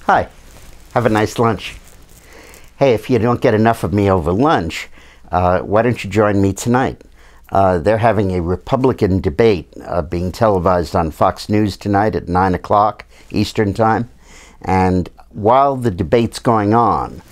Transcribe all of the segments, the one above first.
Hi, have a nice lunch. Hey, if you don't get enough of me over lunch, why don't you join me tonight? They're having a Republican debate being televised on Fox News tonight at 9 o'clock Eastern Time. And while the debate's going on,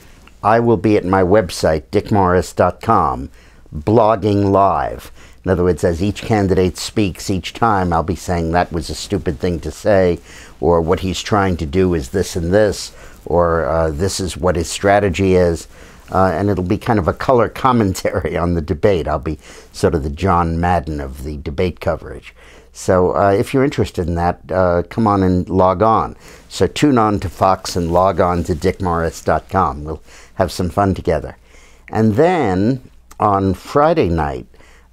I will be at my website, dickmorris.com, blogging live. In other words, as each candidate speaks each time, I'll be saying that was a stupid thing to say, or what he's trying to do is this and this, or this is what his strategy is. And it'll be kind of a color commentary on the debate. I'll be sort of the John Madden of the debate coverage. So if you're interested in that, come on and log on. So tune on to Fox and log on to dickmorris.com. We'll have some fun together. And then on Friday night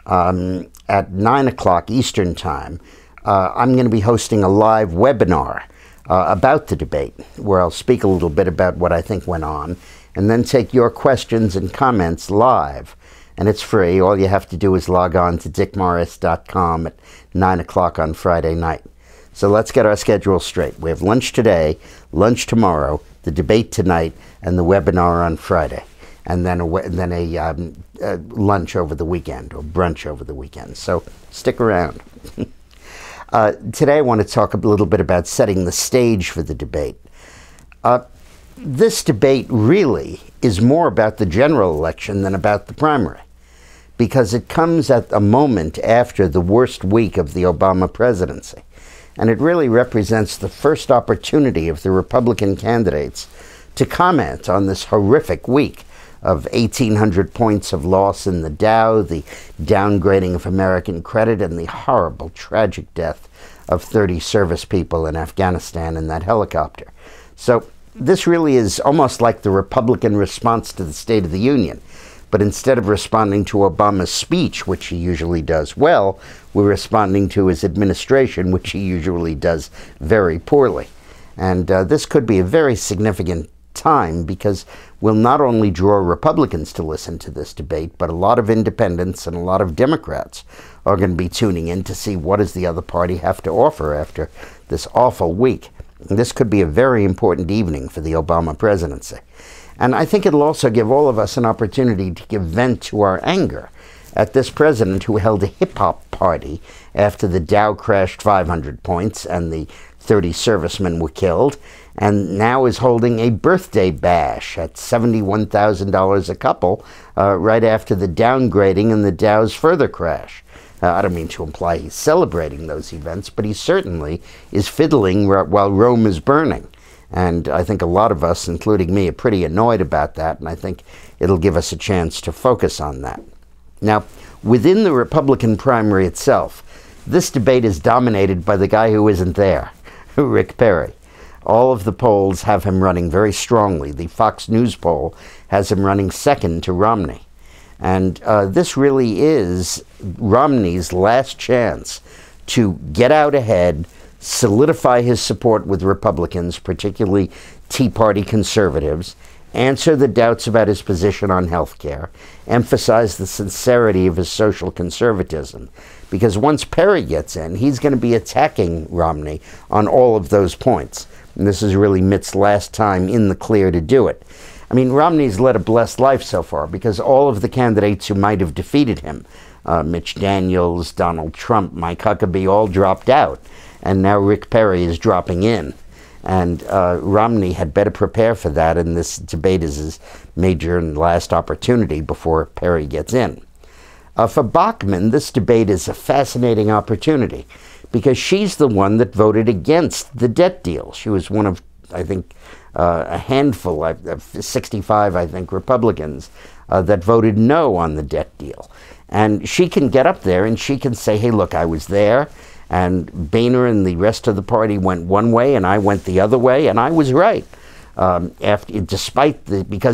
at 9 o'clock Eastern Time, I'm going to be hosting a live webinar about the debate, where I'll speak a little bit about what I think went on, and then take your questions and comments live. And it's free. All you have to do is log on to dickmorris.com at 9 o'clock on Friday night. So let's get our schedule straight. We have lunch today, lunch tomorrow, the debate tonight, and the webinar on Friday. And then a lunch over the weekend, or brunch over the weekend. So stick around. Today I want to talk a little bit about setting the stage for the debate. This debate really is more about the general election than about the primary, because it comes at a moment after the worst week of the Obama presidency. And it really represents the first opportunity of the Republican candidates to comment on this horrific week of 1,800 points of loss in the Dow, the downgrading of American credit, and the horrible, tragic death of 30 service people in Afghanistan in that helicopter. So this really is almost like the Republican response to the State of the Union. But instead of responding to Obama's speech, which he usually does well, we're responding to his administration, which he usually does very poorly. And this could be a very significant time, because we'll not only draw Republicans to listen to this debate, but a lot of independents and a lot of Democrats are going to be tuning in to see what does the other party have to offer after this awful week. And this could be a very important evening for the Obama presidency. And I think it'll also give all of us an opportunity to give vent to our anger at this president who held a hip-hop party after the Dow crashed 500 points and the 30 servicemen were killed, and now is holding a birthday bash at $71,000 a couple right after the downgrading and the Dow's further crash. I don't mean to imply he's celebrating those events, but he certainly is fiddling while Rome is burning. And I think a lot of us, including me, are pretty annoyed about that, and I think it'll give us a chance to focus on that. Now, within the Republican primary itself, this debate is dominated by the guy who isn't there, Rick Perry. All of the polls have him running very strongly. The Fox News poll has him running second to Romney. And this really is Romney's last chance to get out ahead, solidify his support with Republicans, particularly Tea Party conservatives, answer the doubts about his position on health care, emphasize the sincerity of his social conservatism. Because once Perry gets in, he's going to be attacking Romney on all of those points. And this is really Mitt's last time in the clear to do it. I mean, Romney's led a blessed life so far, because all of the candidates who might have defeated him, Mitch Daniels, Donald Trump, Mike Huckabee, all dropped out. And now Rick Perry is dropping in. And Romney had better prepare for that, and this debate is his major and last opportunity before Perry gets in. For Bachmann, this debate is a fascinating opportunity, because she's the one that voted against the debt deal. She was one of, I think, a handful of 65, I think, Republicans that voted no on the debt deal. And she can get up there and she can say, hey, look, I was there, and Boehner and the rest of the party went one way and I went the other way, and I was right. Because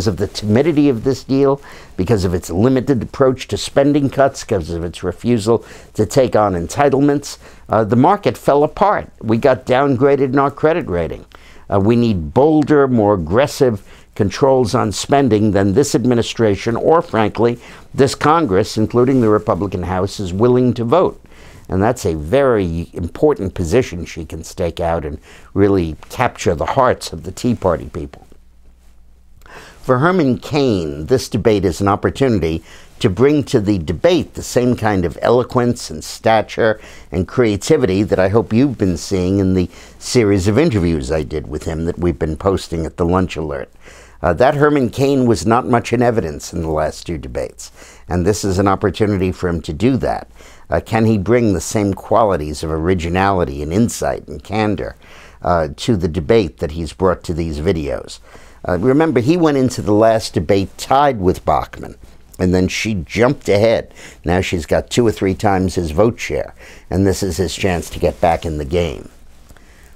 of the timidity of this deal, because of its limited approach to spending cuts, because of its refusal to take on entitlements, the market fell apart. We got downgraded in our credit rating. We need bolder, more aggressive controls on spending than this administration, or frankly, this Congress, including the Republican House, is willing to vote. And that's a very important position she can stake out and really capture the hearts of the Tea Party people. For Herman Cain, this debate is an opportunity to bring to the debate the same kind of eloquence and stature and creativity that I hope you've been seeing in the series of interviews I did with him that we've been posting at the Lunch Alert. That Herman Cain was not much in evidence in the last two debates, and this is an opportunity for him to do that. Can he bring the same qualities of originality and insight and candor to the debate that he's brought to these videos? Remember, he went into the last debate tied with Bachmann, and then she jumped ahead. Now she's got 2 or 3 times his vote share, and this is his chance to get back in the game.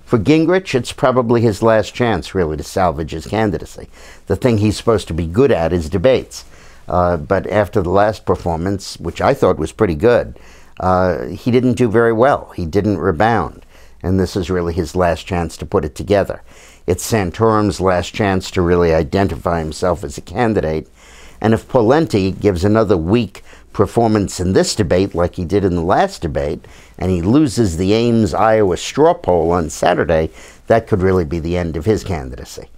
For Gingrich, it's probably his last chance, really, to salvage his candidacy. The thing he's supposed to be good at is debates. But after the last performance, which I thought was pretty good, he didn't do very well. He didn't rebound. And this is really his last chance to put it together. It's Santorum's last chance to really identify himself as a candidate. And if Pawlenty gives another weak performance in this debate like he did in the last debate, and he loses the Ames, Iowa straw poll on Saturday, that could really be the end of his candidacy.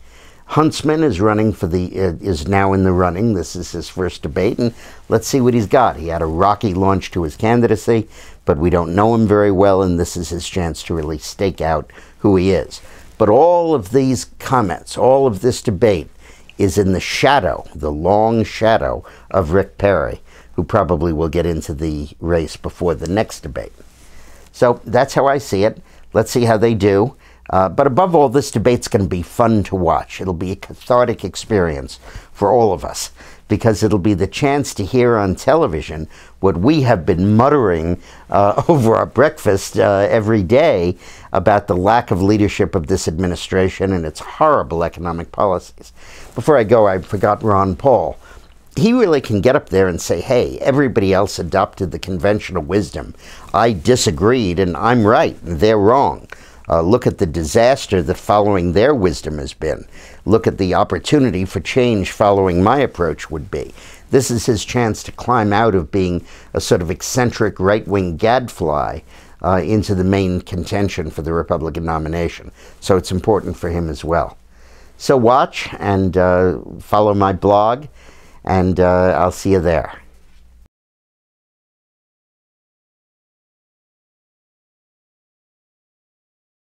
Huntsman is running for is now in the running. This is his first debate, and let's see what he's got. He had a rocky launch to his candidacy, but we don't know him very well, and this is his chance to really stake out who he is. But all of these comments, all of this debate, is in the shadow, the long shadow of Rick Perry, who probably will get into the race before the next debate. So that's how I see it. Let's see how they do. But above all, this debate's going to be fun to watch. It'll be a cathartic experience for all of us, because it'll be the chance to hear on television what we have been muttering over our breakfast every day about the lack of leadership of this administration and its horrible economic policies. Before I go, I forgot Ron Paul. He really can get up there and say, hey, everybody else adopted the conventional wisdom. I disagreed, and I'm right, and they're wrong. Look at the disaster that following their wisdom has been. Look at the opportunity for change following my approach would be. This is his chance to climb out of being a sort of eccentric right-wing gadfly into the main contention for the Republican nomination. So it's important for him as well. So watch and follow my blog, and I'll see you there.